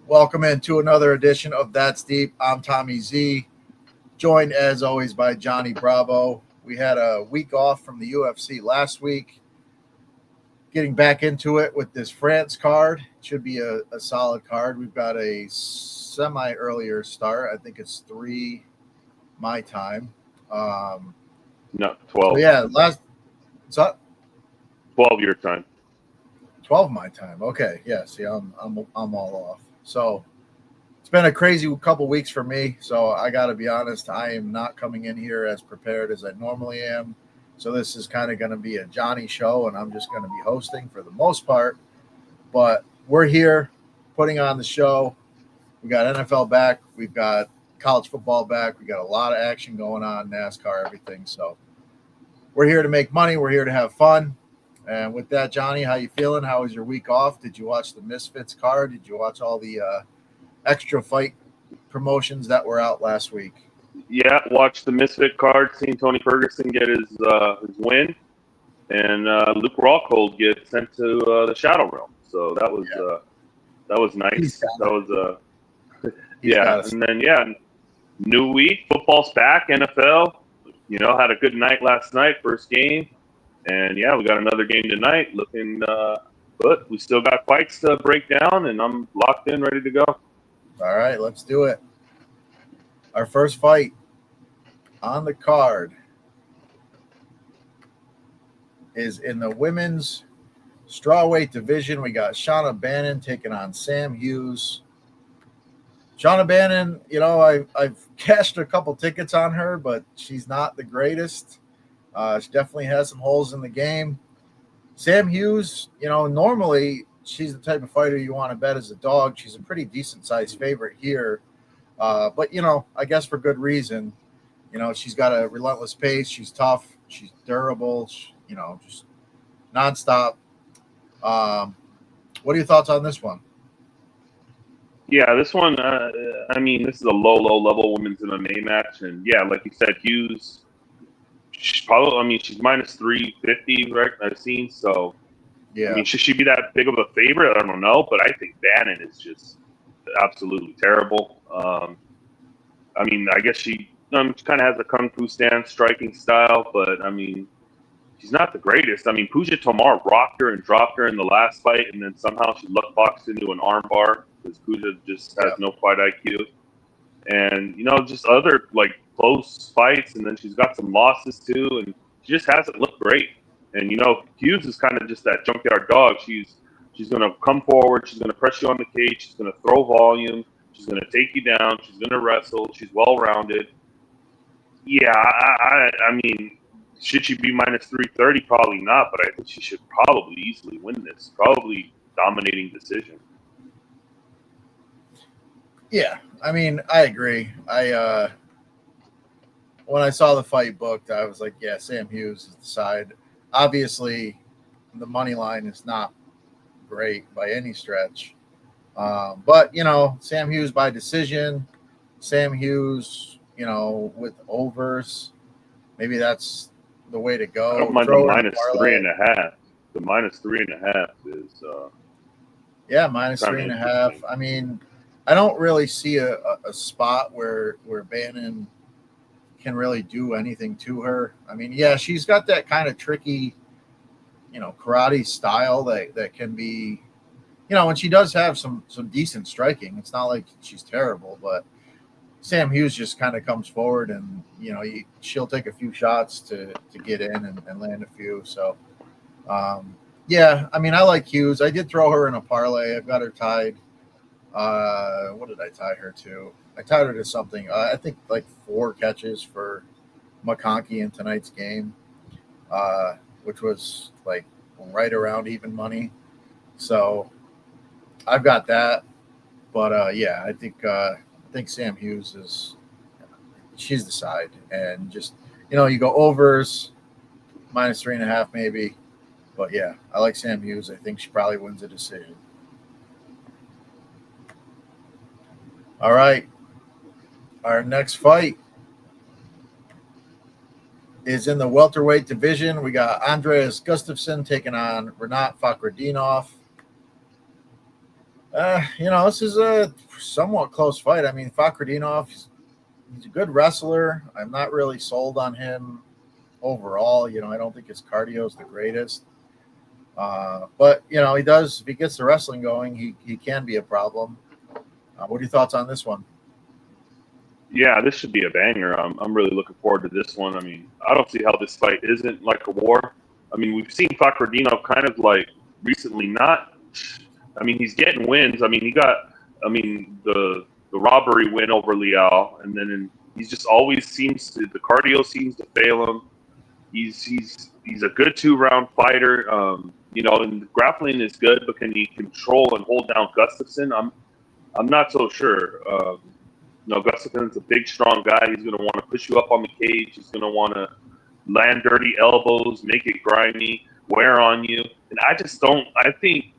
Welcome into another edition of That's Deep. I'm Tommy Z, joined as always by Johnny Bravo. We had a week off from the UFC last week. Getting back into it with this France card. It should be a solid card. We've got a semi-earlier start. I think it's 3 my time. No, 12. So yeah, what's up? 12 your time. 12 my time. Okay, yeah. See, I'm all off. So it's been a crazy couple weeks for me. So I got to be honest, I am not coming in here as prepared as I normally am. So this is kind of going to be a Johnny show, and I'm just going to be hosting for the most part. But we're here putting on the show. We got NFL back. We've got college football back. We got a lot of action going on, NASCAR, everything. So we're here to make money. We're here to have fun. And with that, Johnny, how you feeling? How was your week off? Did you watch the Misfits card? Did you watch all the extra fight promotions that were out last week? Yeah, watched the Misfit card, seen Tony Ferguson get his win, and Luke Rockhold get sent to the Shadow Realm. So that was nice. That was and then new week, football's back, NFL. You know, had a good night last night, first game, and we got another game tonight. Looking good. We still got fights to break down, and I'm locked in, ready to go. All right, let's do it. Our first fight on the card is in the women's strawweight division. We got Shauna Bannon taking on Sam Hughes. Shauna Bannon, you know, I've cashed a couple tickets on her, but she's not the greatest. She definitely has some holes in the game. Sam Hughes, you know, normally she's the type of fighter you want to bet as a dog. She's a pretty decent-sized favorite here. But, you know, I guess for good reason. You know, she's got a relentless pace. She's tough. She's durable. You know, just nonstop. What are your thoughts on this one? Yeah, this one, this is a low-level women's MMA match. And, like you said, Hughes, she's minus 350, right, I've seen. So, yeah. I mean, should she be that big of a favorite? I don't know. But I think Bannon is just absolutely terrible. I guess she kind of has a kung fu stance, striking style, but she's not the greatest. Pooja Tomar rocked her and dropped her in the last fight, and then somehow she luck boxed into an armbar because Pooja just has no fight IQ. And just other close fights, and then she's got some losses too, and she just hasn't looked great. And Hughes is kind of just that junkyard dog. She's going to come forward. She's going to press you on the cage. She's going to throw volume. She's going to take you down. She's going to wrestle. She's well-rounded. Yeah, should she be minus 330? Probably not, but I think she should probably easily win this. Probably dominating decision. Yeah, I agree. When I saw the fight booked, I was like, yeah, Sam Hughes is the side. Obviously, the money line is not great by any stretch. But, Sam Hughes by decision, Sam Hughes, with overs, maybe that's the way to go. I don't mind the minus 3.5. The minus 3.5 is minus 3.5. I don't really see a spot where Bannon can really do anything to her. She's got that kind of tricky, karate style that can be, and she does have some decent striking. It's not like she's terrible, but Sam Hughes just kind of comes forward and, she'll take a few shots to get in and land a few. So, I like Hughes. I did throw her in a parlay. I've got her tied. What did I tie her to? I tied her to something. I think 4 catches for McConkey in tonight's game, which was right around even money. So I've got that. But I think Sam Hughes she's the side, and just you go overs, minus 3.5 maybe. But yeah, I like Sam Hughes. I think she probably wins a decision. All right. Our next fight is in the welterweight division. We got Andreas Gustafsson taking on Renat Fakhretdinov. This is a somewhat close fight. I mean, Fakhretdinov, he's a good wrestler. I'm not really sold on him overall. I don't think his cardio is the greatest. But he does. If he gets the wrestling going, he can be a problem. What are your thoughts on this one? Yeah, this should be a banger. I'm really looking forward to this one. I mean, I don't see how this fight isn't like a war. I mean, we've seen Fakhretdinov kind of like recently not. I mean, he's getting wins. I mean, the robbery win over Liao, and then he's just always the cardio seems to fail him. He's a good 2-round fighter. And the grappling is good, but can he control and hold down Gustafsson? I'm not so sure. Gustafsson's a big, strong guy. He's going to want to push you up on the cage. He's going to want to land dirty elbows, make it grimy, wear on you. And I just don't. I think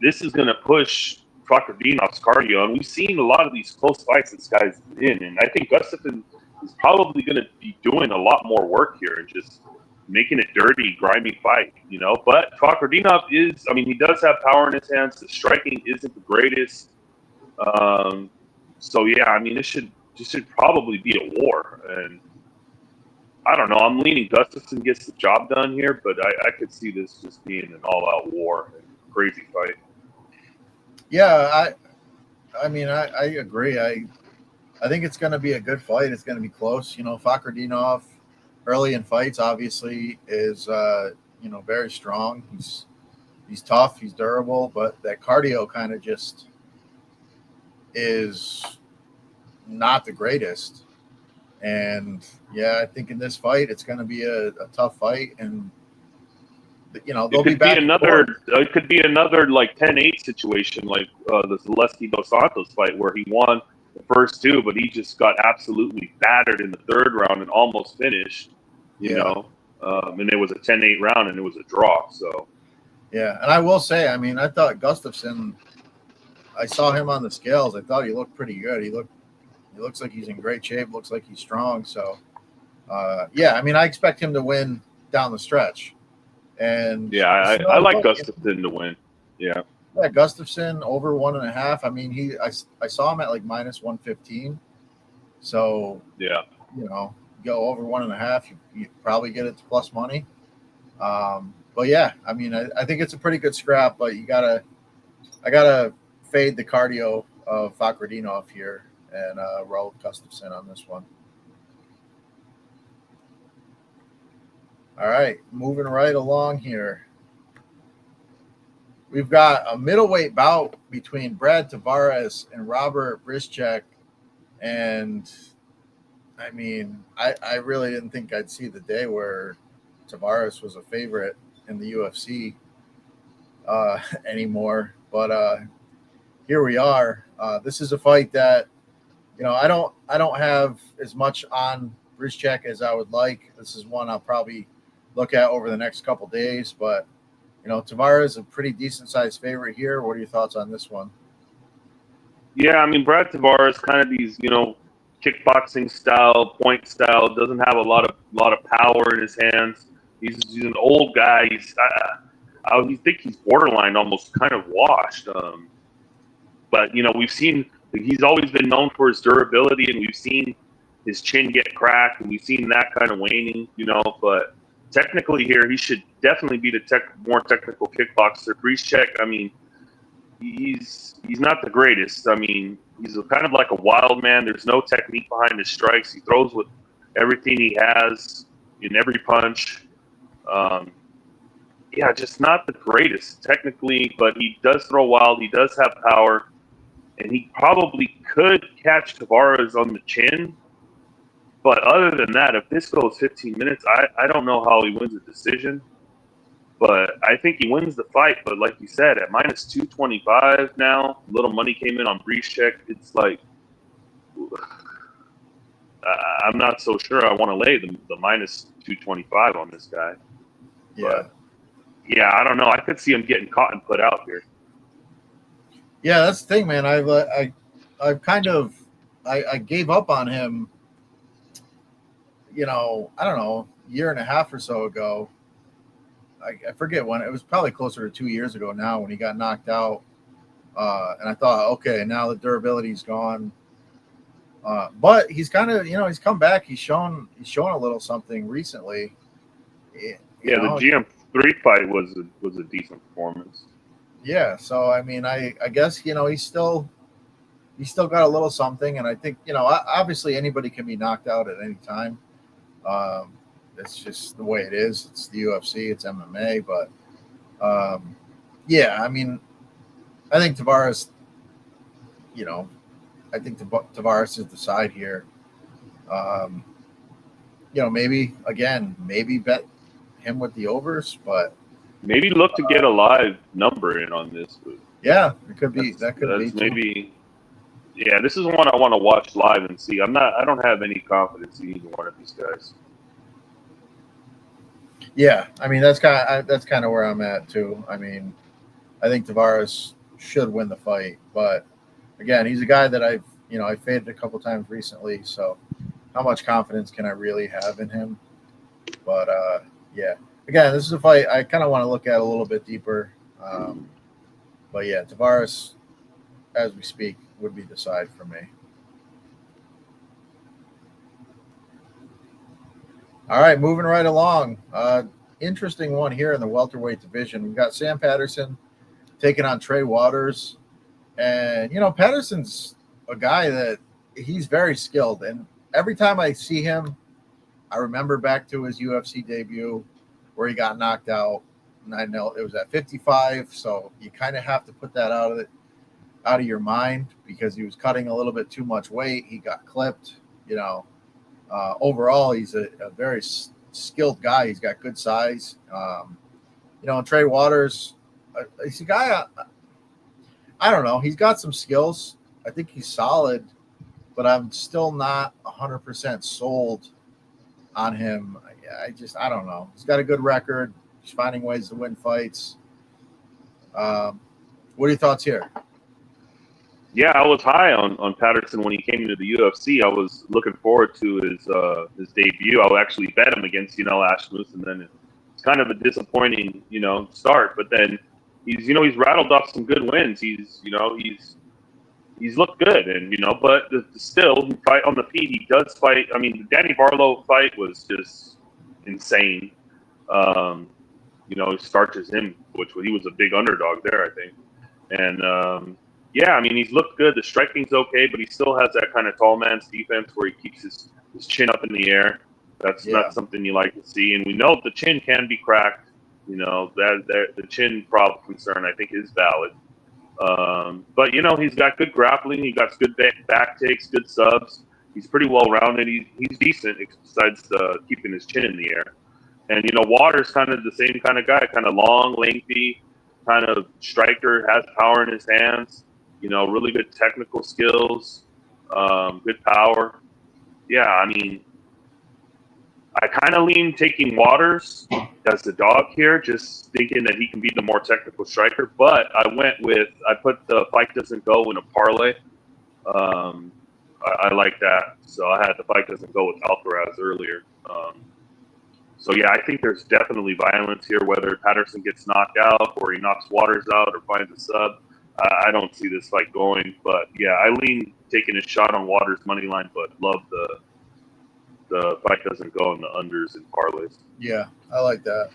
this is going to push Fakhretdinov's cardio. And we've seen a lot of these close fights this guy's in. And I think Gustafsson is probably going to be doing a lot more work here and just making it dirty, grimy fight, But Fakhretdinov he does have power in his hands. The striking isn't the greatest. So yeah, I mean, this should probably be a war, and I don't know. I'm leaning Gustafsson gets the job done here, but I could see this just being an all-out war and crazy fight. Yeah, I mean, I agree. I think it's going to be a good fight. It's going to be close. Fakhretdinov early in fights obviously is very strong. He's tough. He's durable, but that cardio kind of just is not the greatest. And yeah, I think in this fight it's going to be a tough fight, and they'll be back. It could be another like 10-8 situation, like the Zaleski Dos Santos fight where he won the first two, but he just got absolutely battered in the third round and almost finished. And it was a 10-8 round, and it was a draw. So yeah, and I will say, I mean, I thought Gustafsson. I saw him on the scales. I thought he looked pretty good. He looks like he's in great shape. Looks like he's strong. So, I mean, I expect him to win down the stretch. And yeah, I like Gustafsson to win. Yeah, Gustafsson over 1.5. I mean, I saw him at like minus 115. So yeah, go over 1.5, you probably get it to plus money. But yeah, I mean, I think it's a pretty good scrap. But I gotta fade the cardio of Fakhretdinov here and roll Gustafsson on this one. All right, moving right along here. We've got a middleweight bout between Brad Tavares and Robert Brischek. And, I mean, I really didn't think I'd see the day where Tavares was a favorite in the UFC anymore. But here we are. This is a fight that, I don't have as much on Brischek as I would like. This is one I'll probably look at over the next couple days. But, Tavares is a pretty decent-sized favorite here. What are your thoughts on this one? Yeah, I mean, Brad Tavares kind of these, kickboxing style, point style, doesn't have a lot of power in his hands. He's an old guy. I think he's borderline almost kind of washed. But, we've seen he's always been known for his durability, and we've seen his chin get cracked, and we've seen that kind of waning, But technically here, he should definitely be the more technical kickboxer. Brischek, I mean, he's not the greatest. I mean, he's kind of like a wild man. There's no technique behind his strikes. He throws with everything he has in every punch. Just not the greatest technically, but he does throw wild. He does have power, and he probably could catch Tavares on the chin. But other than that, if this goes 15 minutes, I don't know how he wins a decision. But I think he wins the fight. But like you said, at minus 225 now, little money came in on Brischek. It's like, I'm not so sure I want to lay the minus 225 on this guy. Yeah. But, yeah, I don't know. I could see him getting caught and put out here. Yeah, that's the thing, man. I've kind of I gave up on him, I don't know, a year and a half or so ago. I forget when. It was probably closer to 2 years ago now when he got knocked out And I thought, okay, now the durability's gone. But he's kind of, he's come back. He's shown a little something recently. Yeah, the GM3 fight was a decent performance. Yeah, so I mean, I guess he's still got a little something, and I think obviously anybody can be knocked out at any time. It's just the way it is. It's the UFC, it's MMA, but yeah, I mean, I think Tavares, Tavares is the side here. Maybe bet him with the overs, but maybe look to get a live number in on this. Yeah, it could be. That could be maybe. Yeah, this is one I want to watch live and see. I don't have any confidence in either one of these guys. Yeah, I mean that's kind of where I'm at too. I mean, I think Tavares should win the fight, but again, he's a guy that I faded a couple times recently. So, how much confidence can I really have in him? But yeah, again, this is a fight I kind of want to look at a little bit deeper. But yeah, Tavares, as we speak, would be the side for me. All right, moving right along. Interesting one here in the welterweight division. We've got Sam Patterson taking on Trey Waters. And, Patterson's a guy that he's very skilled. And every time I see him, I remember back to his UFC debut where he got knocked out. And I know it was at 55, so you kind of have to put that out of your mind because he was cutting a little bit too much weight. He got clipped. Overall, he's a very skilled guy. He's got good size. And Trey Waters, he's a guy. I don't know. He's got some skills. I think he's solid, but I'm still not 100% sold on him. I don't know. He's got a good record. He's finding ways to win fights. What are your thoughts here? Yeah, I was high on Patterson when he came into the UFC. I was looking forward to his debut. I would actually bet him against Ashmus, and then it's kind of a disappointing start. But then he's rattled off some good wins. He's looked good, and but still fight on the feet. He does fight. I mean, the Danny Borralho fight was just insane. He starches him, which he was a big underdog there, I think, and. Yeah, I mean, he's looked good. The striking's okay, but he still has that kind of tall man's defense where he keeps his chin up in the air. That's not something you like to see. And we know the chin can be cracked. That the chin problem concern, I think, is valid. But, he's got good grappling. He got good back takes, good subs. He's pretty well-rounded. He's decent besides keeping his chin in the air. And, Waters kind of the same kind of guy, kind of long, lengthy, kind of striker, has power in his hands. Really good technical skills, good power. Yeah, I mean, I kind of lean taking Waters as the dog here, just thinking that he can be the more technical striker. But I put the fight doesn't go in a parlay. I like that. So I had the fight doesn't go with Alcaraz earlier. So, yeah, I think there's definitely violence here, whether Patterson gets knocked out or he knocks Waters out or finds a sub. I don't see this fight going, but yeah, I lean taking a shot on Waters money line, but love the fight doesn't go in the unders and parlays. Yeah, I like that.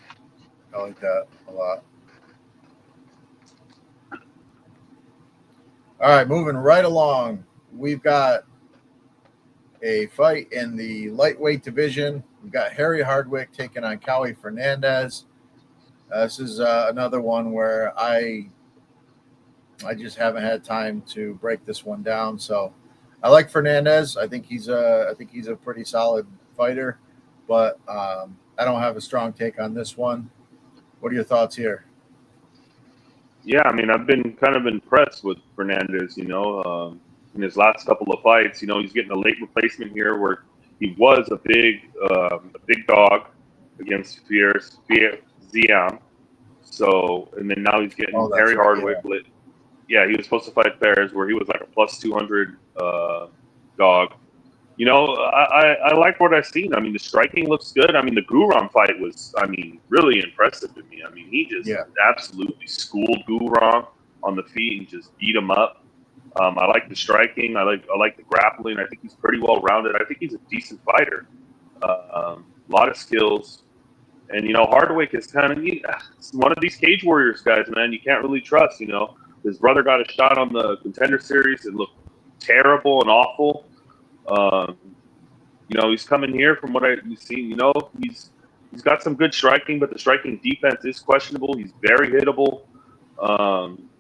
I like that a lot. All right, moving right along, we've got a fight in the lightweight division. We've got Harry Hardwick taking on Cowie Fernandez. This is another one where I just haven't had time to break this one down. So I like Fernandez. I think he's a pretty solid fighter, but I don't have a strong take on this one. What are your thoughts here? Yeah, I mean, I've been kind of impressed with Fernandez, in his last couple of fights. He's getting a late replacement here where he was a big dog against Ziam. So, and then now he's getting Harry Hardwick. Yeah, he was supposed to fight Ferris, where he was like a plus 200 dog. I like what I've seen. I mean, the striking looks good. I mean, the Guram fight was, really impressive to me. I mean, he just absolutely schooled Guram. on the feet and just beat him up. I like the striking. I like the grappling. I think he's pretty well rounded. I think he's a decent fighter. A lot of skills. And, Hardwick is kind of one of these Cage Warriors guys, man. You can't really trust, His brother got a shot on the Contender Series. It looked terrible and awful. He's coming here from what I've seen. He's got some good striking, but the striking defense is questionable. He's very hittable.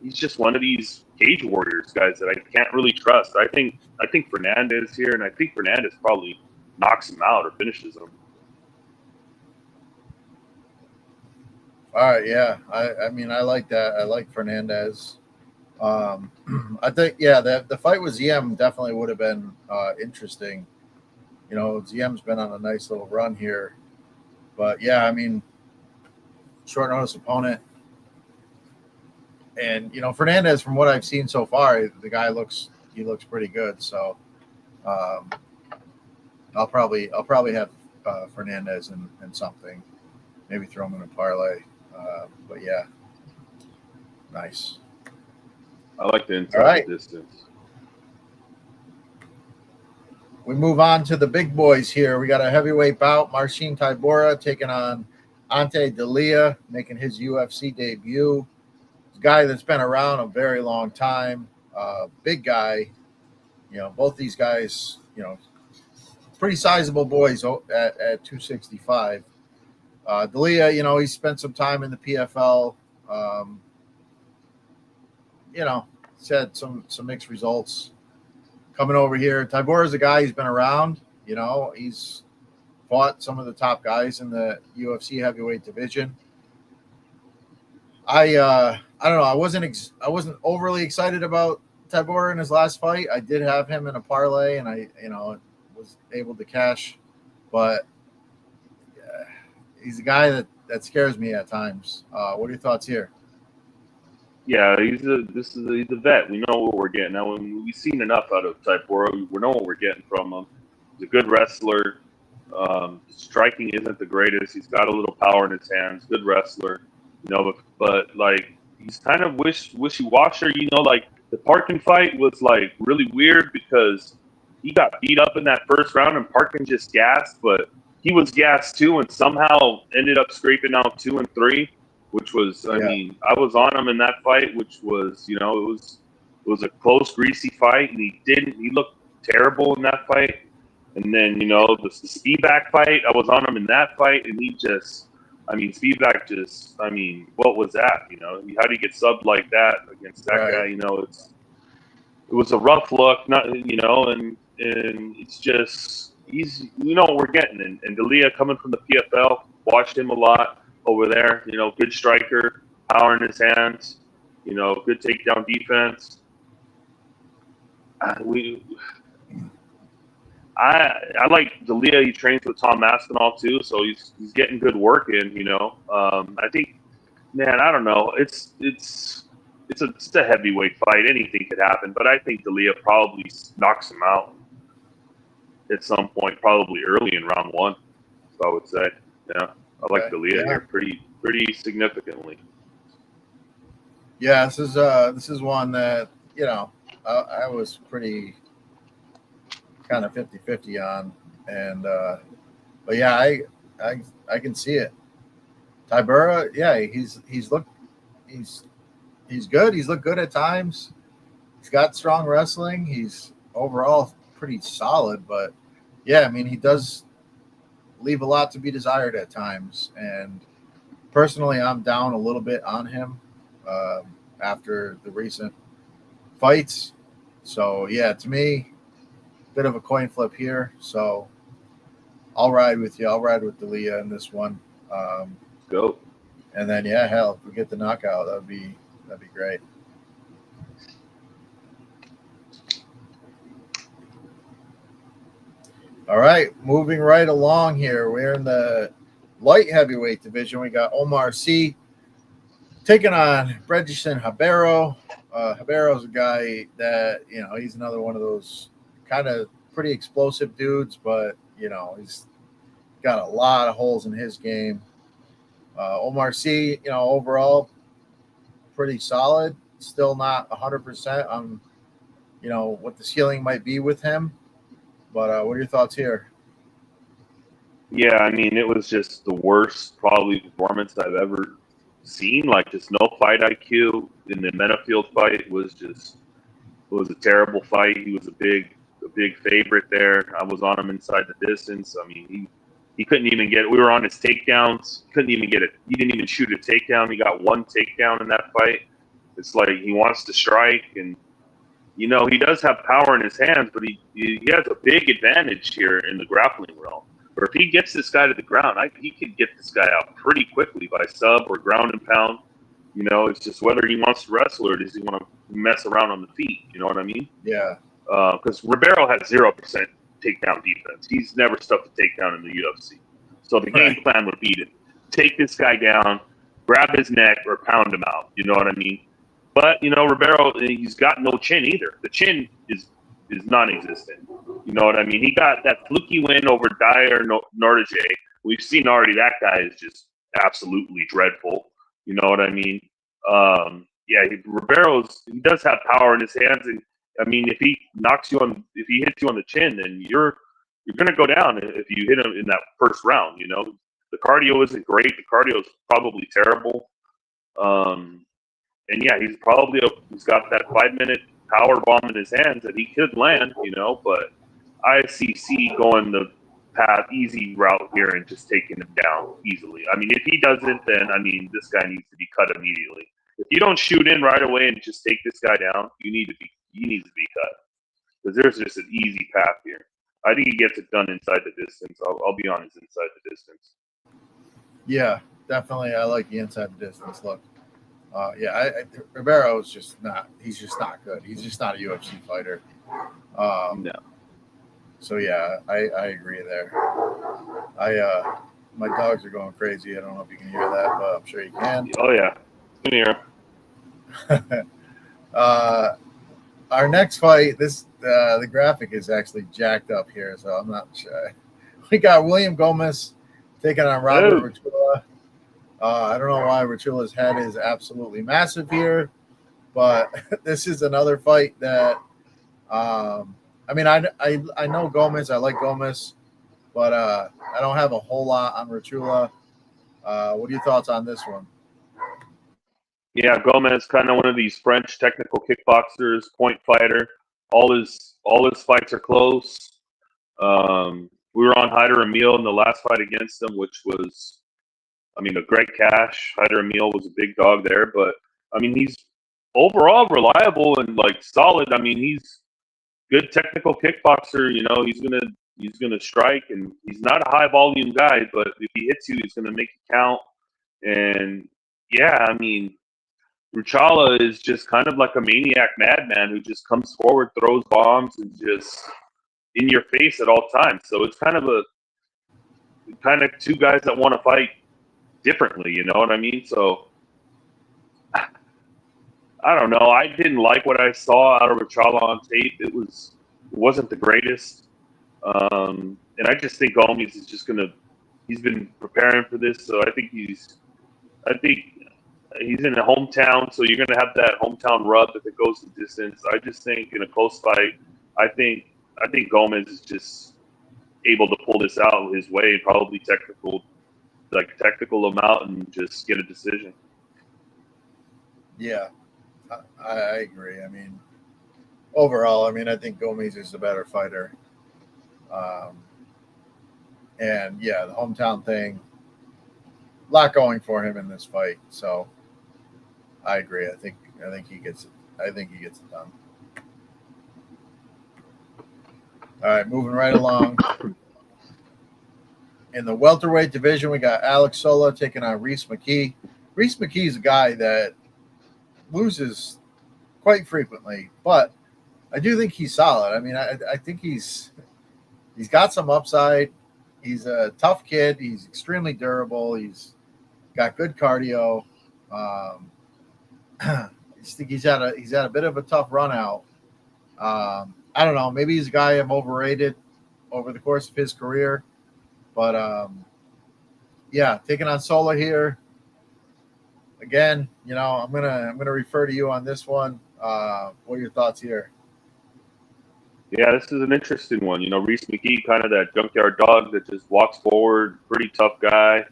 He's just one of these Cage Warriors guys that I can't really trust. I think Fernandez here, and I think Fernandez probably knocks him out or finishes him. All right, yeah. I mean, I like that. I like Fernandez. I think, the fight with ZM definitely would have been interesting. ZM's been on a nice little run here. But, yeah, I mean, short notice opponent. And, Fernandez, from what I've seen so far, the guy looks pretty good. So I'll probably have Fernandez in something. Maybe throw him in a parlay. But, yeah, nice. I like the inside distance. We move on to the big boys here. We got a heavyweight bout. Marcin Tybura taking on Ante D'Elia, making his UFC debut. A guy that's been around a very long time. Big guy. Both these guys, pretty sizable boys at 265. D'Elia, he spent some time in the PFL. He's had some mixed results. Coming over here, Tybura is a guy who's been around. He's fought some of the top guys in the UFC heavyweight division. I don't know. I wasn't overly excited about Tybura in his last fight. I did have him in a parlay, and I was able to cash, but he's a guy that scares me at times. What are your thoughts here? Yeah, he's a vet. We know what we're getting. Now, when we've seen enough out of Tybura, we know what we're getting from him. He's a good wrestler. Striking isn't the greatest. He's got a little power in his hands. Good wrestler, but like he's kind of wishy-washy. Like the Parkin fight was like really weird because he got beat up in that first round and Parkin just gassed, but he was gassed too and somehow ended up scraping out 2 and 3. Which was, I mean, I was on him in that fight, which was, it was a close, greasy fight, and he looked terrible in that fight. And then, the Speedback fight, I was on him in that fight, and Speedback what was that? How do you get subbed like that against that guy? It was a rough look, and it's just, what we're getting. And D'Elia coming from the PFL, watched him a lot. Over there, good striker, power in his hands, good takedown defense. I like D'Elia. He trains with Tom Aspinall too, so he's getting good work in. I think, man, I don't know. It's a heavyweight fight. Anything could happen, but I think D'Elia probably knocks him out at some point, probably early in round 1. So I would say, yeah. I like D'Elia here pretty significantly. Yeah, this is one that I was pretty kind of 50-50 on, and but yeah, I can see it. Tybura, yeah, he's good. He's looked good at times. He's got strong wrestling. He's overall pretty solid, but yeah, I mean he does leave a lot to be desired at times. And personally, I'm down a little bit on him after the recent fights. So, yeah, to me, bit of a coin flip here. So I'll ride with you. I'll ride with D'Elia in this one. Go. And then, yeah, hell, if we get the knockout, that'd be great. All right, moving right along here. We're in the light heavyweight division. We got Omar Sy taking on Bredison Ribeiro. Ribeiro's a guy that, he's another one of those kind of pretty explosive dudes, but, he's got a lot of holes in his game. Omar Sy, overall, pretty solid. still not 100% on, what the ceiling might be with him. But what are your thoughts here? Yeah, I mean, it was just the worst probably performance I've ever seen. Like, just no fight IQ in the Menafield fight. It was a terrible fight. He was a big favorite there. I was on him inside the distance. I mean, he couldn't even get it. We were on his takedowns. Couldn't even get it. He didn't even shoot a takedown. He got one takedown in that fight. It's like he wants to strike, and he does have power in his hands, but he has a big advantage here in the grappling realm. Or if he gets this guy to the ground, he could get this guy out pretty quickly by sub or ground and pound. It's just whether he wants to wrestle or does he want to mess around on the feet. You know what I mean? Yeah. Because Ribeiro has 0% takedown defense. He's never stuffed a takedown in the UFC. So the game plan would be to take this guy down, grab his neck, or pound him out. You know what I mean? But, Ribeiro, he's got no chin either. The chin is non-existent. You know what I mean? He got that fluky win over Dyer Nordije. We've seen already that guy is just absolutely dreadful. You know what I mean? Ribeiro does have power in his hands, and I mean, if he hits you on the chin, then you're gonna go down if you hit him in that first round. The cardio isn't great. The cardio is probably terrible. And yeah, he's got that 5-minute power bomb in his hands that he could land. But I see going the easy route here and just taking him down easily. I mean, if he doesn't, then this guy needs to be cut immediately. If you don't shoot in right away and just take this guy down, he needs to be cut because there's just an easy path here. I think he gets it done inside the distance. I'll be honest, inside the distance. Yeah, definitely. I like the inside the distance look. Ribeiro is just not. He's just not good. He's just not a UFC fighter. No. So yeah, I agree there. My dogs are going crazy. I don't know if you can hear that, but I'm sure you can. Oh yeah, can hear. Our next fight, the graphic is actually jacked up here, so I'm not sure. We got William Gomez taking on Robert Rotula. I don't know why Rotula's head is absolutely massive here, but this is another fight that. I know Gomez. I like Gomez, but I don't have a whole lot on Rotula. What are your thoughts on this one? Yeah, Gomez, kind of one of these French technical kickboxers, point fighter. All his fights are close. We were on Hyder Emil in the last fight against him, which was, a great cash. Hyder Emil was a big dog there, but he's overall reliable and solid. He's good technical kickboxer. He's gonna strike, and he's not a high volume guy, but if he hits you, he's gonna make you count. And yeah, Ruchala is just kind of like a maniac madman who just comes forward, throws bombs, and just in your face at all times. So it's kind of two guys that want to fight differently. You know what I mean? So I don't know. I didn't like what I saw out of Ruchala on tape. It wasn't the greatest. And I just think Gomez is just he's been preparing for this. So I think he's in a hometown. So you're going to have that hometown rub if it goes the distance. I just think in a close fight, I think Gomez is just able to pull this out his way, probably technical him out and just get a decision. Yeah, I agree. Overall, I think Gomez is the better fighter. And yeah, the hometown thing, a lot going for him in this fight. So I agree. I think he gets it. I think he gets it done. All right, moving right along. In the welterweight division, we got Alex Sola taking on Reese McKee. Reese McKee is a guy that loses quite frequently, but I do think he's solid. I think he's got some upside. He's a tough kid. He's extremely durable. He's got good cardio. I think he's had a bit of a tough run out. I don't know. Maybe he's a guy I'm overrated over the course of his career. But, yeah, taking on Sola here. again, I'm gonna refer to you on this one. What are your thoughts here? Yeah, this is an interesting one. Reese McKee, kind of that junkyard dog that just walks forward, pretty tough guy.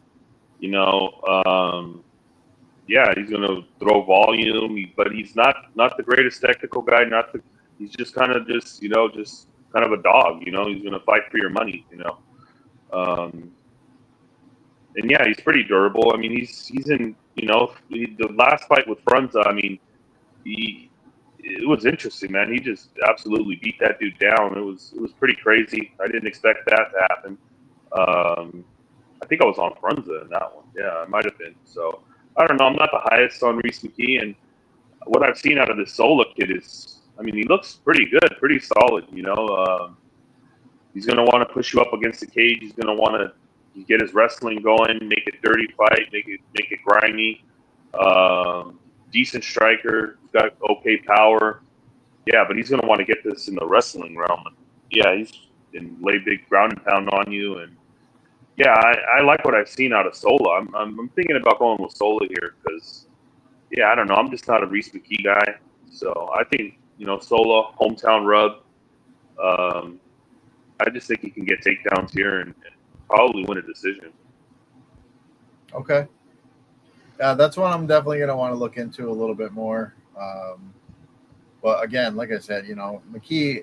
You know, yeah, he's going to throw volume, but he's not the greatest technical guy. He's just kind of just kind of a dog. He's going to fight for your money. And yeah, he's pretty durable. I mean, he's in. The last fight with Frunza. I mean, it was interesting, man. He just absolutely beat that dude down. It was pretty crazy. I didn't expect that to happen. I think I was on Frunza in that one. Yeah, I might have been. So I don't know. I'm not the highest on Reese McKee, and what I've seen out of this Sola kid is, I mean, he looks pretty good, pretty solid. He's going to want to push you up against the cage. He's going to want to get his wrestling going, make it dirty fight, make it grimy. Decent striker, got okay power. Yeah, but he's going to want to get this in the wrestling realm. Yeah, he's can lay big ground and pound on you, and yeah, I like what I've seen out of Sola. I'm thinking about going with Sola here because, yeah, I don't know. I'm just not a Reese McKee guy, so I think Sola hometown rub. I just think he can get takedowns here and probably win a decision. Okay. Yeah, that's one I'm definitely going to want to look into a little bit more. But again, like I said, McKee,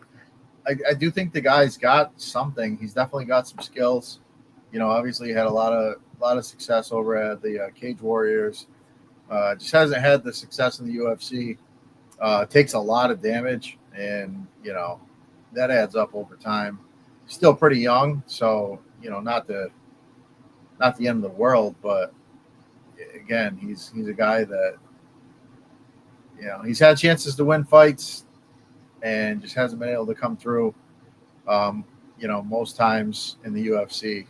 I do think the guy's got something. He's definitely got some skills. Obviously he had a lot of success over at the Cage Warriors. Just hasn't had the success in the UFC. Takes a lot of damage, and that adds up over time. Still pretty young, so not the end of the world, but again, he's a guy that he's had chances to win fights and just hasn't been able to come through. Most times in the UFC.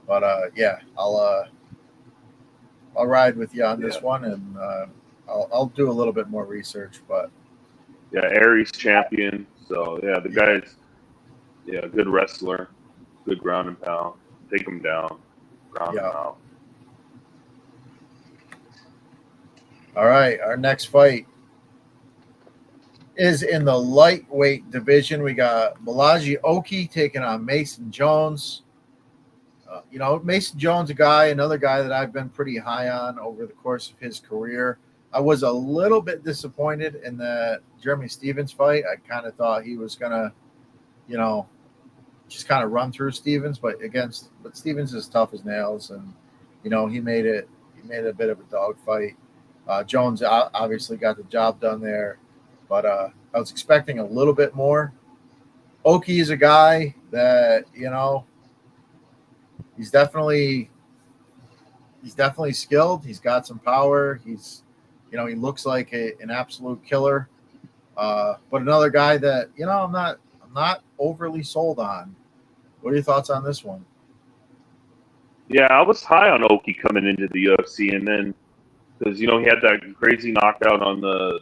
But yeah, I'll ride with you on this one, and I'll do a little bit more research. But yeah, Aries champion. So yeah, the guy's a good wrestler, good ground and pound. Take him down, ground him out. All right, our next fight is in the lightweight division. We got Balaji Oki taking on Mason Jones. Mason Jones, another guy that I've been pretty high on over the course of his career. I was a little bit disappointed in the Jeremy Stephens fight. I kind of thought he was gonna, just kind of run through Stephens, but Stephens is tough as nails, and he made it a bit of a dogfight. Jones obviously got the job done there, but I was expecting a little bit more. Oki is a guy that he's definitely skilled. He's got some power. He's he looks like an absolute killer. But another guy that I'm not overly sold on. What are your thoughts on this one? Yeah, I was high on Oki coming into the UFC, and then because he had that crazy knockout on the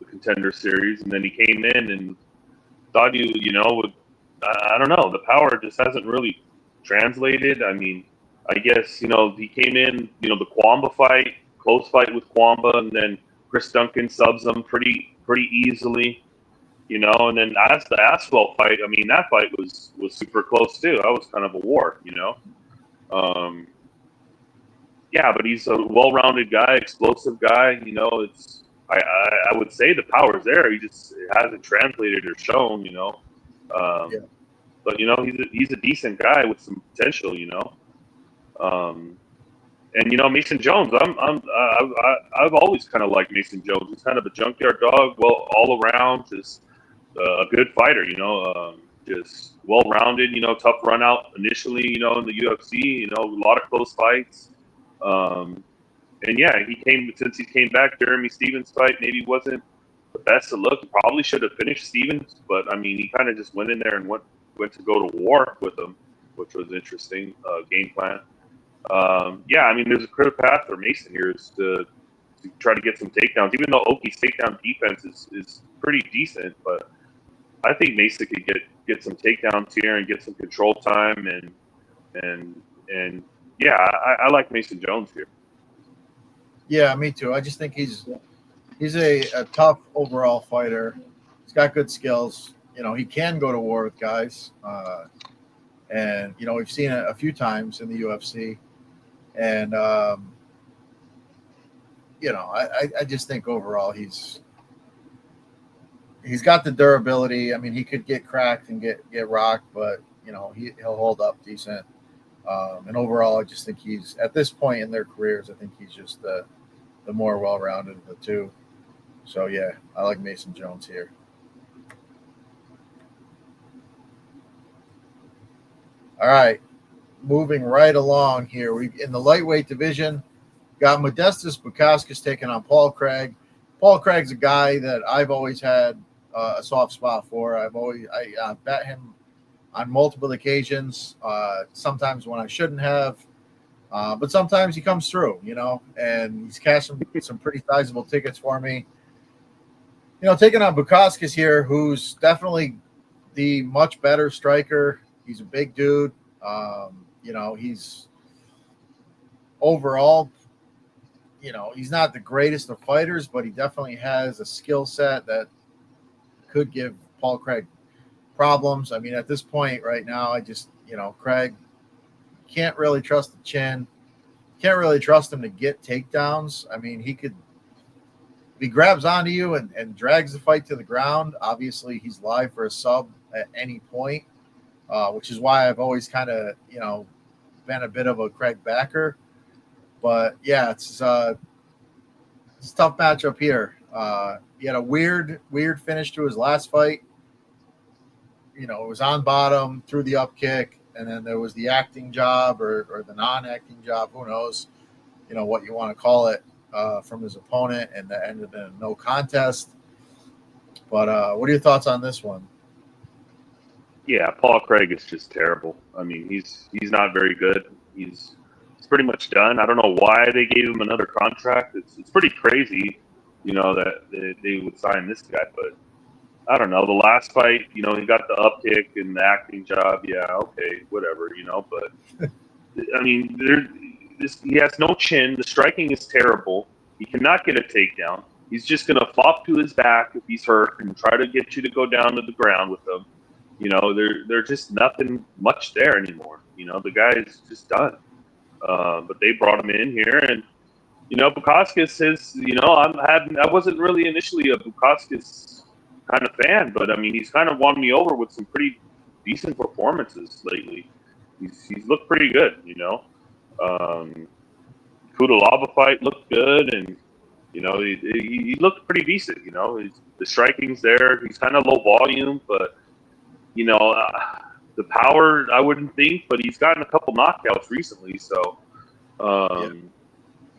Contender Series, and then he came in and thought I don't know, the power just hasn't really translated. I mean, I guess he came in the Kwamba fight, close fight with Kwamba, and then Chris Duncan subs him pretty easily. And then as the Aswell fight, I mean, that fight was super close too. That was kind of a war, Yeah, but he's a well-rounded guy, explosive guy. It's I would say the power's there. He just hasn't translated or shown. Yeah. But he's a decent guy with some potential. And Mason Jones, I've always kind of liked Mason Jones. He's kind of a junkyard dog, well all around, just a good fighter. Just well-rounded. Tough run out initially. In the UFC. A lot of close fights. And yeah, since he came back. Jeremy Stephens fight maybe wasn't the best to look. He probably should have finished Stephens, but I mean, he kind of just went in there and went to go to war with him, which was interesting game plan. Yeah, I mean, there's a clear path for Mason here is to try to get some takedowns. Even though Oki's takedown defense is pretty decent, but I think Mason could get some takedowns here and get some control time and yeah, I like Mason Jones here. Yeah, me too. I just think he's a tough overall fighter. He's got good skills. He can go to war with guys, and we've seen it a few times in the UFC. And I just think overall he's got the durability. I mean, he could get cracked and get rocked, but he'll hold up decent. And overall, I just think he's at this point in their careers. I think he's just the more well-rounded of the two. So yeah, I like Mason Jones here. All right, moving right along here. We in the lightweight division got Modestas Bukauskas taking on Paul Craig. Paul Craig's a guy that I've always had a soft spot for. I bet him on multiple occasions. Sometimes when I shouldn't have, but sometimes he comes through. And he's cashed some pretty sizable tickets for me. Taking on Bukauskas here, who's definitely the much better striker. He's a big dude. He's overall, he's not the greatest of fighters, but he definitely has a skill set that could give Paul Craig problems. I mean, at this point right now, I just, Craig can't really trust the chin. Can't really trust him to get takedowns. I mean, he grabs onto you and drags the fight to the ground. Obviously, he's live for a sub at any point, which is why I've always kind of, been a bit of a Craig backer. But yeah, it's a tough matchup here. He had a weird finish to his last fight. It was on bottom, through the up kick, and then there was the acting job or the non-acting job. Who knows, what you want to call it, from his opponent, and that ended in a no contest. But what are your thoughts on this one? Yeah, Paul Craig is just terrible. I mean, he's not very good. He's pretty much done. I don't know why they gave him another contract. It's pretty crazy, that they would sign this guy. But I don't know. The last fight, he got the upkick and the acting job. Yeah, okay, whatever, But I mean, he has no chin. The striking is terrible. He cannot get a takedown. He's just going to flop to his back if he's hurt and try to get you to go down to the ground with him. There's just nothing much there anymore. The guy is just done. But they brought him in here, and Bukauskas is, I wasn't really initially a Bukauskas kind of fan, but I mean, he's kind of won me over with some pretty decent performances lately. He's looked pretty good, Kudalaba fight looked good, and he looked pretty decent. The striking's there. He's kind of low volume, but the power I wouldn't think, but he's gotten a couple knockouts recently, so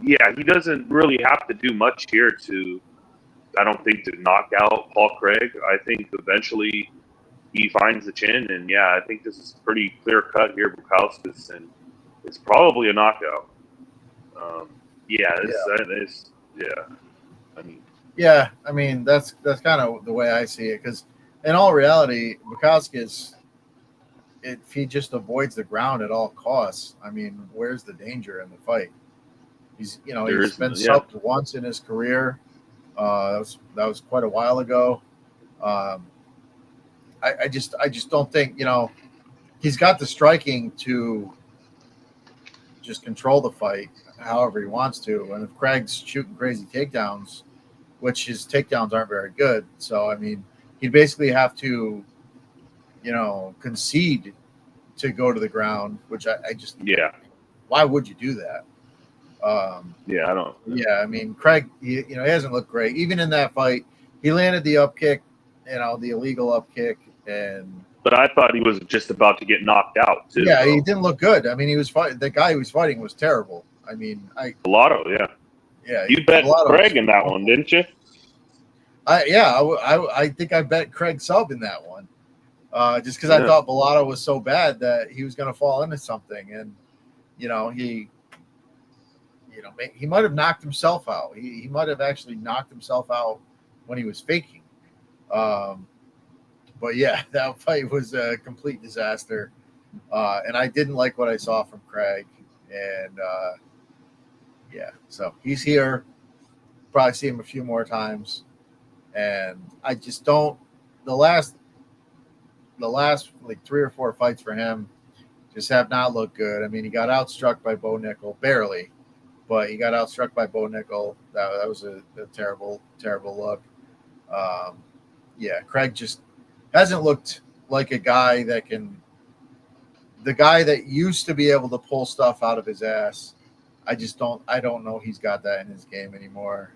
yeah, he doesn't really have to do much here to, I don't think, to knock out Paul Craig. I think eventually he finds the chin, and yeah, I think this is pretty clear cut here, Bukauskas, and it's probably a knockout. I mean, that's kind of the way I see it, because in all reality, Bukauskas, if he just avoids the ground at all costs, I mean, where's the danger in the fight? He's been subbed once in his career. That was quite a while ago. I just don't think, he's got the striking to just control the fight however he wants to. And if Craig's shooting crazy takedowns, which his takedowns aren't very good, so I mean, he'd basically have to, concede to go to the ground, which I just, why would you do that? I don't. Yeah, I mean, Craig, he hasn't looked great. Even in that fight, he landed the up kick, the illegal up kick, but I thought he was just about to get knocked out too. Yeah, he didn't look good. I mean, he was fighting. The guy he was fighting was terrible. I mean, Borralho, you bet Craig in that one, didn't you? I think I bet Craig sub in that one, just because I thought Borralho was so bad that he was going to fall into something, and he might have knocked himself out. He might have actually knocked himself out when he was faking. But yeah, that fight was a complete disaster, and I didn't like what I saw from Craig, and Yeah, so he's here. Probably see him a few more times, and I just don't. The last like 3 or 4 fights for him just have not looked good. I mean, he got outstruck by Bo Nickel barely, but he got outstruck by Bo Nickel. That was a terrible look. Yeah, Craig just hasn't looked like a guy that can. The guy that used to be able to pull stuff out of his ass. I don't know he's got that in his game anymore.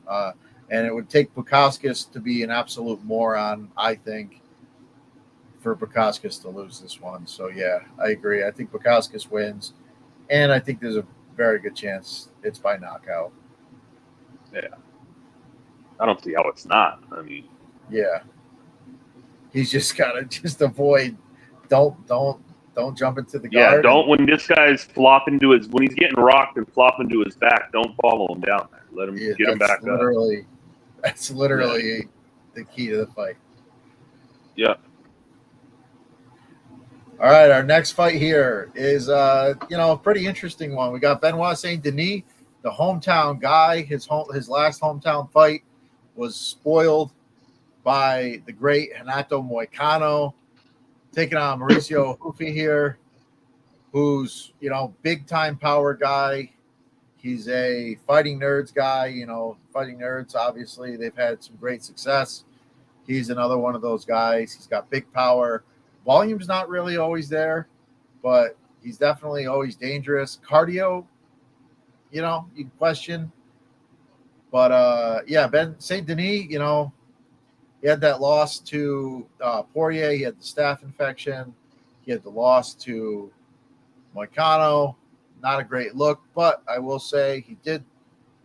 And it would take Bukauskas to be an absolute moron, I think, for Bukauskas to lose this one. So yeah, I agree. I think Bukauskas wins, and I think there's a very good chance it's by knockout. Yeah, I don't see how it's not. I mean, yeah, he's just gotta just avoid. Don't jump into the guard. Yeah, don't when this guy's flopping to his when he's getting rocked and flopping to his back. Don't follow him down there. Let him get him back up. That's literally the key to the fight. Yeah. All right, our next fight here is a pretty interesting one. We got Benoit Saint Denis, the hometown guy. His last hometown fight was spoiled by the great Renato Moicano, taking on Mauricio Hoofy here, who's big time power guy. He's a Fighting Nerds guy. Fighting Nerds, obviously they've had some great success. He's another one of those guys. He's got big power. Volume's not really always there, but he's definitely always dangerous. Cardio, you question. But Ben Saint Denis, he had that loss to Poirier. He had the staph infection. He had the loss to Moicano. Not a great look, but I will say he did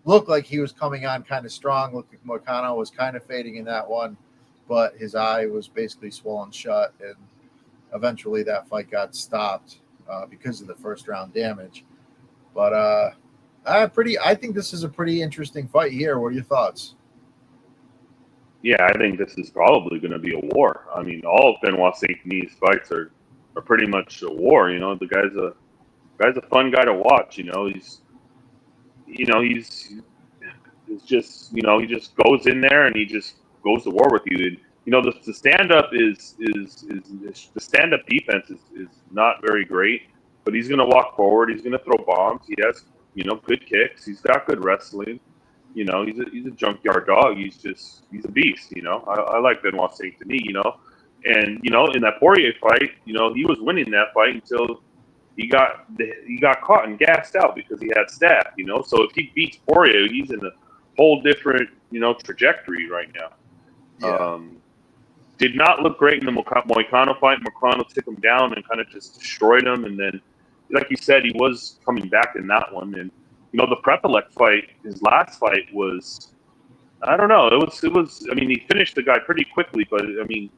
look like he was coming on kind of strong. Looked like Moicano was kind of fading in that one, but his eye was basically swollen shut, and eventually that fight got stopped because of the first round damage. But I think this is a pretty interesting fight here. What are your thoughts? Yeah, I think this is probably going to be a war. I mean, all of Benoit Saint Denis' fights are pretty much a war. The guy's a fun guy to watch. He's just he just goes in there and he just goes to war with you. And, the stand up is the stand up defense is not very great, but he's going to walk forward. He's going to throw bombs. He has good kicks. He's got good wrestling. He's a junkyard dog. He's a beast. I like Benoit Saint Denis. And in that Poirier fight, he was winning that fight until he got caught and gassed out because he had staph. So if he beats Poirier, he's in a whole different trajectory right now. Yeah. Did not look great in the Moicano fight. Moicano took him down and kind of just destroyed him. And then, like you said, he was coming back in that one. And the Prepelec fight, his last fight was, I don't know. It was. I mean, he finished the guy pretty quickly, but I mean,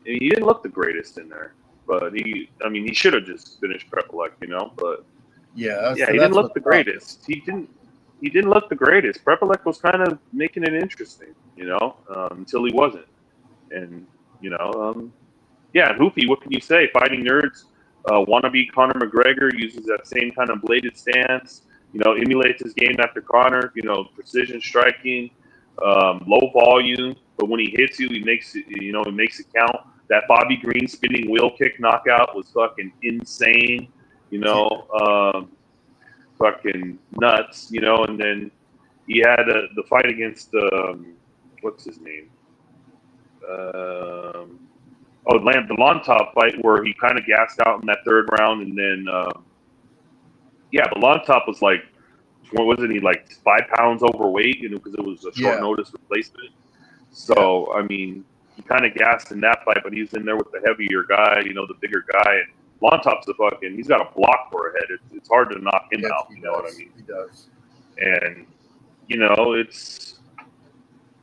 he didn't look the greatest in there. But he should have just finished Prepelec, But he didn't look the greatest. He didn't look the greatest. Prepelec was kind of making it interesting, until he wasn't. And Hoofy, what can you say? Fighting Nerds, wannabe Conor McGregor, uses that same kind of bladed stance. Emulates his game after Conor. Precision striking, low volume, but when he hits you, he makes it count. That Bobby Green spinning wheel kick knockout was fucking insane. Fucking nuts. And then he had the fight against what's his name? The Lontop fight where he kind of gassed out in that third round, and then but Lontop was like, what wasn't he, like 5 pounds overweight? Because it was a short notice replacement. So I mean, he kind of gassed in that fight, but he's in there with the heavier guy, the bigger guy. And Lontop's he's got a block for a head. It's hard to knock him out. You know what I mean? He does. And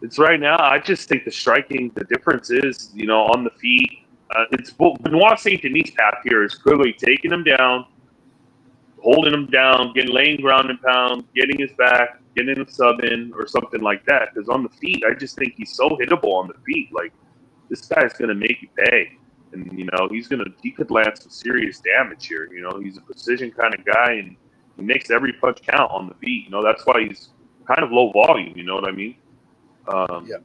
it's right now. I just think the striking, the difference is, on the feet. It's Benoit Saint Denis' path here is clearly taking him down, holding him down, laying ground and pound, getting his back, getting a sub in or something like that. Because on the feet, I just think he's so hittable on the feet. Like, this guy's going to make you pay. And, he could land some serious damage here. He's a precision kind of guy, and He makes every punch count on the feet. You know, that's why he's kind of low volume. You know what I mean? Yeah.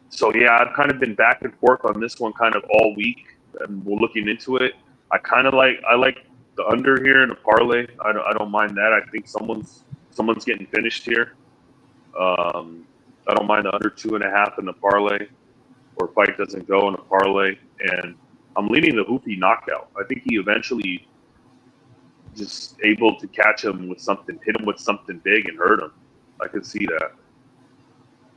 So yeah, I've kind of been back and forth on this one kind of all week, and we're looking into it. I like the under here in a parlay. I don't mind that. I think someone's getting finished here. I don't mind the under 2.5 in the parlay, or fight doesn't go in a parlay. And I'm leaning the Hoopy knockout. I think he eventually just able to catch him with something, hit him with something big and hurt him. I could see that.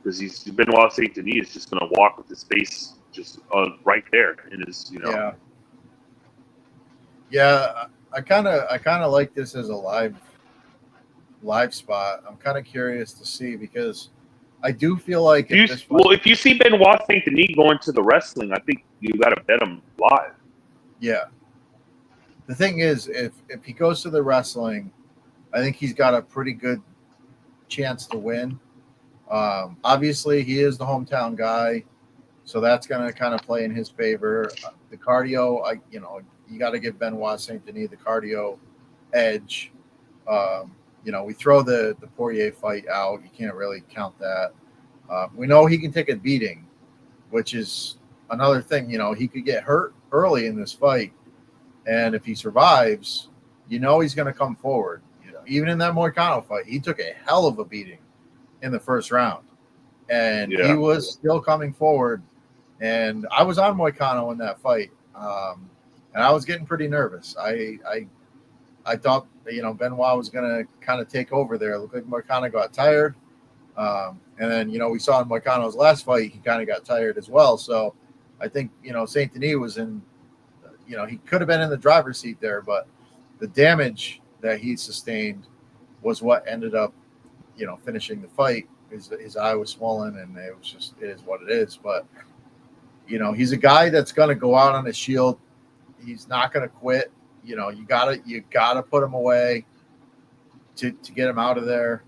Because Benoit Saint Denis is just going to walk with his face just right there in his, you know. Yeah. Yeah, I kind of like this as a live spot. I'm kind of curious to see because I do feel like if you see Benoit Saint Denis going to the wrestling, I think you got to bet him live. Yeah. The thing is, if he goes to the wrestling, I think he's got a pretty good chance to win. Obviously, he is the hometown guy, so that's going to kind of play in his favor. The cardio, you got to give Benoit Saint Denis the cardio edge. We throw the Poirier fight out. You can't really count that. We know he can take a beating, which is another thing. He could get hurt early in this fight, and if he survives, he's going to come forward. Even in that Moicano fight, he took a hell of a beating in the first round, and he was still coming forward. And I was on Moicano in that fight, and I was getting pretty nervous. I thought Benoit was going to kind of take over there. It looked like Moicano got tired, and then we saw in Moicano's last fight he kind of got tired as well. So I think Saint Denis was in, he could have been in the driver's seat there, but the damage that he sustained was what ended up finishing the fight. His eye was swollen, and it is what it is. But he's a guy that's going to go out on his shield. He's not going to quit. You gotta put him away to get him out of there.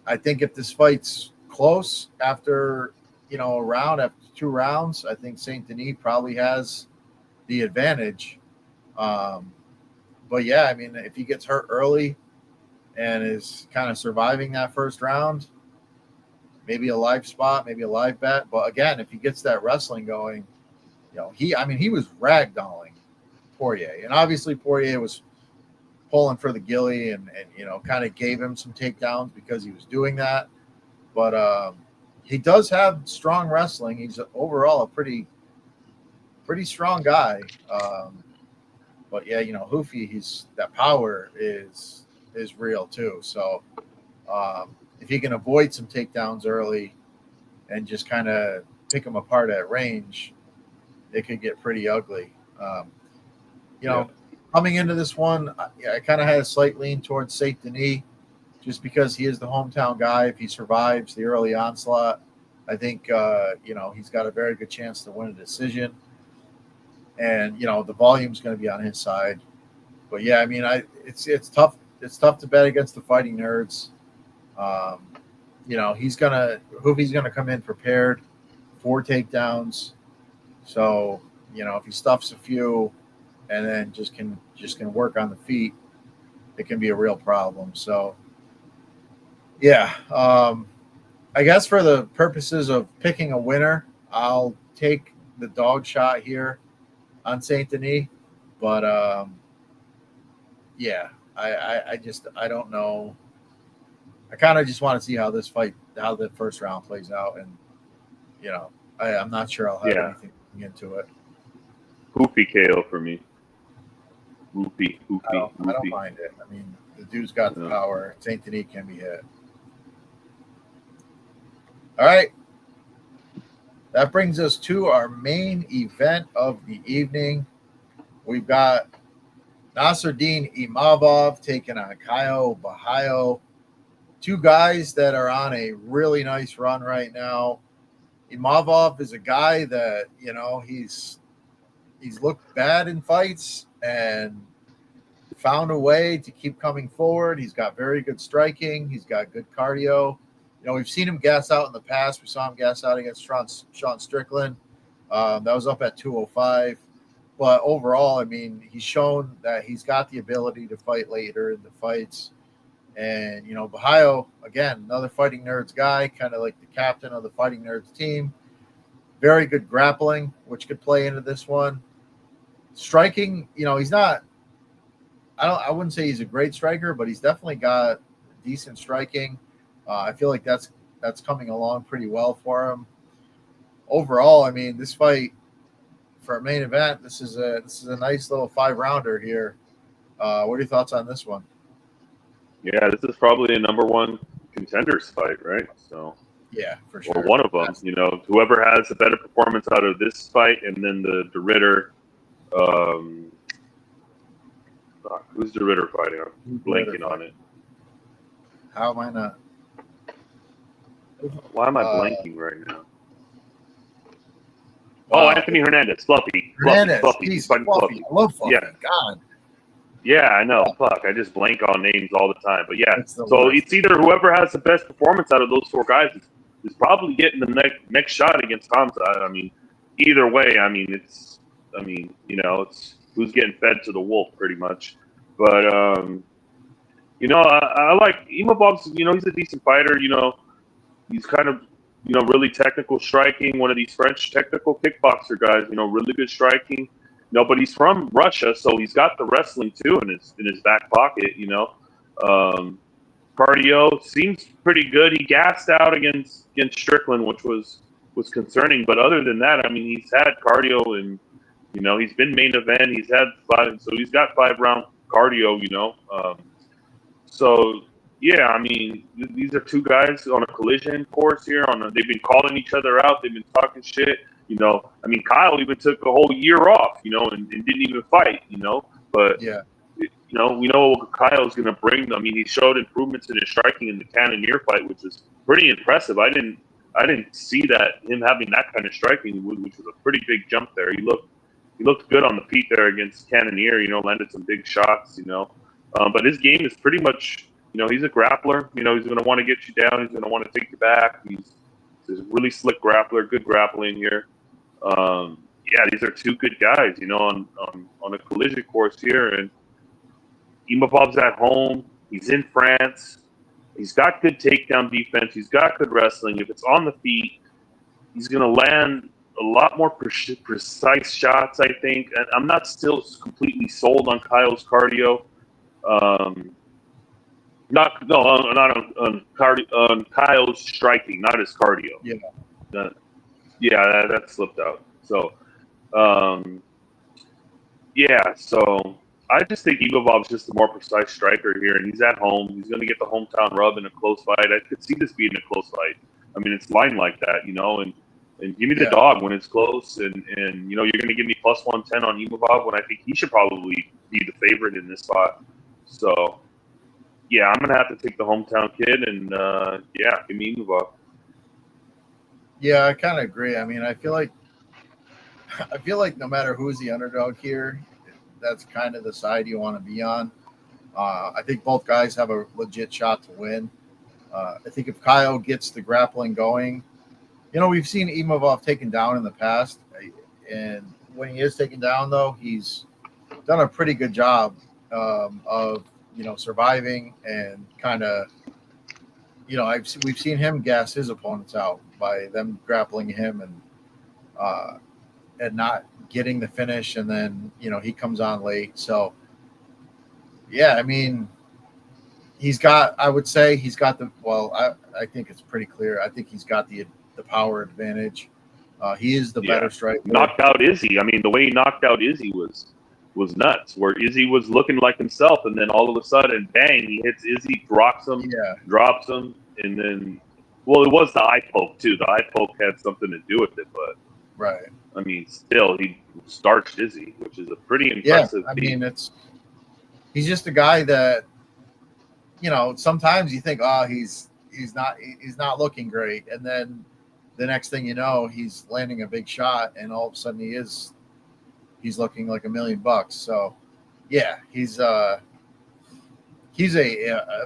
I think if this fight's close after a round, after 2 rounds, I think Saint Denis probably has the advantage. But yeah, I mean, if he gets hurt early and is kind of surviving that first round, maybe a live spot, maybe a live bet. But again, if he gets that wrestling going, he was ragdolling Poirier, and obviously Poirier was pulling for the gilly and kind of gave him some takedowns because he was doing that. But he does have strong wrestling. He's overall a pretty strong guy. But yeah, Hoofy, that power is real too. So if he can avoid some takedowns early and just kind of pick them apart at range, it could get pretty ugly. Coming into this one, I kind of had a slight lean towards Saint Denis just because he is the hometown guy. If he survives the early onslaught, I think, he's got a very good chance to win a decision. And, the volume's going to be on his side. But, yeah, I mean, it's tough. It's tough to bet against the fighting nerds. Hoofy's going to come in prepared, 4 takedowns. So, if he stuffs a few and then just can work on the feet, it can be a real problem. So, yeah, I guess for the purposes of picking a winner, I'll take the dog shot here on Saint Denis. But, yeah, I don't know. I kind of just want to see how the first round plays out. And, I'm not sure I'll have anything into it. Hoopy KO for me. Hoopy. I don't mind it. I mean, the dude's got the power. Saint Denis can be hit. All right. That brings us to our main event of the evening. We've got Nasruddin Imavov taking on Caio Borralho. 2 guys that are on a really nice run right now. Imavov is a guy that, he's looked bad in fights and found a way to keep coming forward. He's got very good striking. He's got good cardio. We've seen him gas out in the past. We saw him gas out against Sean Strickland. That was up at 205. But overall, I mean, he's shown that he's got the ability to fight later in the fights. And, Borralho, again, another Fighting Nerds guy, kind of like the captain of the Fighting Nerds team. Very good grappling, which could play into this one. Striking, he's not, I wouldn't say he's a great striker, but he's definitely got decent striking. I feel like that's coming along pretty well for him. Overall, I mean, this fight for a main event, this is a nice little 5-rounder here. What are your thoughts on this one? Yeah, this is probably a number one contenders fight, right? So yeah, for sure. Or one of them. Whoever has a better performance out of this fight, and then the Ritter. Who's the Ritter fighting? I'm blanking on it. How am I not? Why am I blanking right now? Anthony Hernandez. Fluffy. Fluffy. He's fighting Fluffy. I love Fluffy. Yeah. God. Yeah, I know. Fuck, I just blank on names all the time. But yeah, so worst. It's either whoever has the best performance out of those 4 guys is probably getting the next shot against Hamza. I mean, either way, it's who's getting fed to the wolf pretty much. But I like Imavov's. He's a decent fighter. He's kind of really technical striking. One of these French technical kickboxer guys. Really good striking. But he's from Russia, so he's got the wrestling too in his back pocket. Cardio seems pretty good. He gassed out against Strickland, which was concerning. But other than that, I mean, he's had cardio, and he's been main event. He's had 5, so he's got 5-round cardio. So yeah, I mean, these are 2 guys on a collision course here. They've been calling each other out. They've been talking shit. I mean, Kyle even took a whole year off, and didn't even fight, But yeah, we know what Kyle's going to bring. I mean, he showed improvements in his striking in the Cannonier fight, which is pretty impressive. I didn't see that him having that kind of striking, which was a pretty big jump there. He looked good on the feet there against Cannonier. Landed some big shots. But his game is pretty much, he's a grappler. He's going to want to get you down. He's going to want to take you back. He's a really slick grappler, good grappling here. Yeah, these are 2 good guys, on a collision course here. And Imavov's at home. He's in France. He's got good takedown defense. He's got good wrestling. If it's on the feet, he's going to land a lot more precise shots, I think. And I'm not still completely sold on Kyle's cardio. Not on Kyle's striking, not his cardio. Yeah. That slipped out. So, so I just think Imavov's just a more precise striker here, and he's at home. He's going to get the hometown rub in a close fight. I could see this being a close fight. I mean, it's line like that, and give me the dog when it's close, and you're going to give me plus 110 on Imavov when I think he should probably be the favorite in this spot. So, yeah, I'm going to have to take the hometown kid, and give me Imavov. Yeah, I kind of agree. I mean, I feel like no matter who's the underdog here, that's kind of the side you want to be on. I think both guys have a legit shot to win. I think if Kyle gets the grappling going, we've seen Imavov taken down in the past, and when he is taken down, though, he's done a pretty good job of surviving and kind of, we've seen him gas his opponents out by them grappling him and not getting the finish, and then he comes on late. So yeah, I mean, I would say he's got I think it's pretty clear. I think he's got the power advantage. He is the better striker. Knocked out Izzy. I mean, the way he knocked out Izzy was nuts, where Izzy was looking like himself, and then all of a sudden, bang, he hits Izzy, drops him, and then, well, it was the eye poke, too. The eye poke had something to do with it, but, right. I mean, still, he starched Izzy, which is a pretty impressive feat. Mean, he's just a guy that, sometimes you think, he's not looking great, and then the next thing you know, he's landing a big shot, and all of a sudden he's looking like $1 million. So yeah, he's a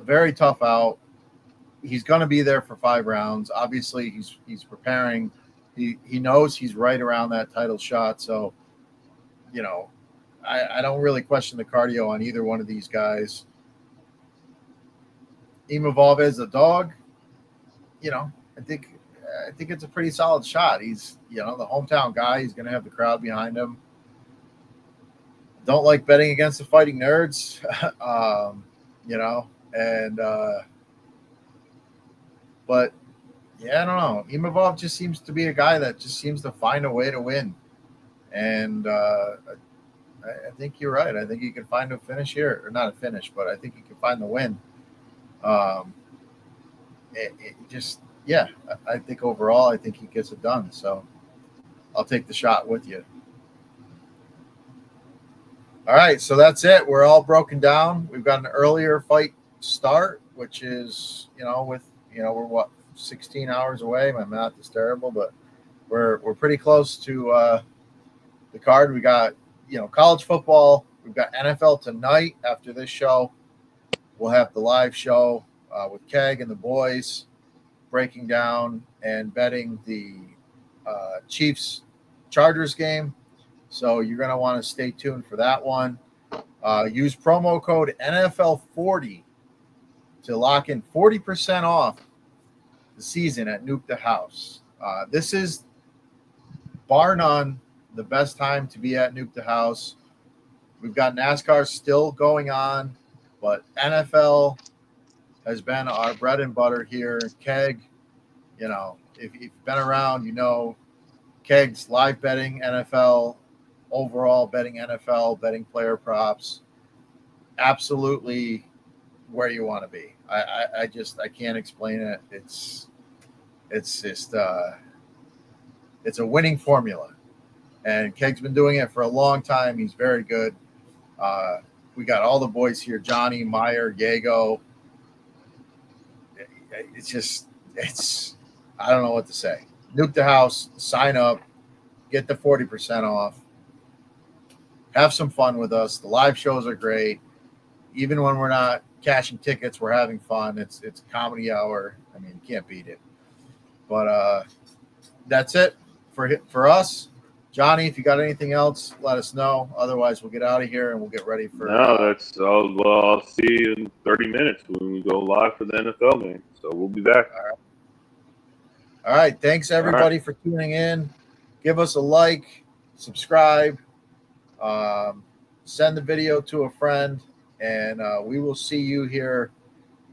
very tough out. He's going to be there for 5 rounds. Obviously he's preparing. He knows he's right around that title shot. So, you know, I don't really question the cardio on either one of these guys. Imavov as a dog, you know, I think it's a pretty solid shot. He's, you know, the hometown guy. He's going to have the crowd behind him. Don't like betting against the fighting nerds, you know, and but yeah, I don't know. Imavov just seems to be a guy that just seems to find a way to win, and I think you're right. I think he can find a finish here, or not a finish, but I think he can find the win. It just, yeah, I think overall, I think he gets it done. So I'll take the shot with you. All right, so that's it. We're all broken down. We've got an earlier fight start, which is, you know, with, you know, we're what, 16 hours away. My math is terrible, but we're pretty close to the card. We got, you know, college football. We've got NFL tonight after this show. We'll have the live show with Keg and the boys breaking down and betting the Chiefs Chargers game. So you're going to want to stay tuned for that one. Use promo code NFL40 to lock in 40% off the season at Nuke the House. This is, bar none, the best time to be at Nuke the House. We've got NASCAR still going on, but NFL has been our bread and butter here. Keg, you know, if you've been around, you know, Keg's live betting NFL, overall betting NFL, betting player props, absolutely where you want to be. I can't explain it. It's just it's a winning formula, and Keg's been doing it for a long time. He's very good. We got all the boys here: Johnny, Meyer, Diego. It's I don't know what to say. Nuke the House, sign up, get the 40% off. Have some fun with us. The live shows are great. Even when we're not cashing tickets, we're having fun. It's a comedy hour. I mean, you can't beat it. But that's it for us. Johnny, if you got anything else, let us know. Otherwise, we'll get out of here and we'll get ready for. No, that's all. Well, I'll see you in 30 minutes when we go live for the NFL game. So we'll be back. All right. Thanks, everybody, for tuning in. Give us a like, subscribe, send the video to a friend, and we will see you here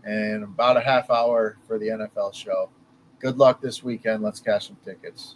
in about a half hour for the NFL show. Good luck this weekend. Let's cash some tickets.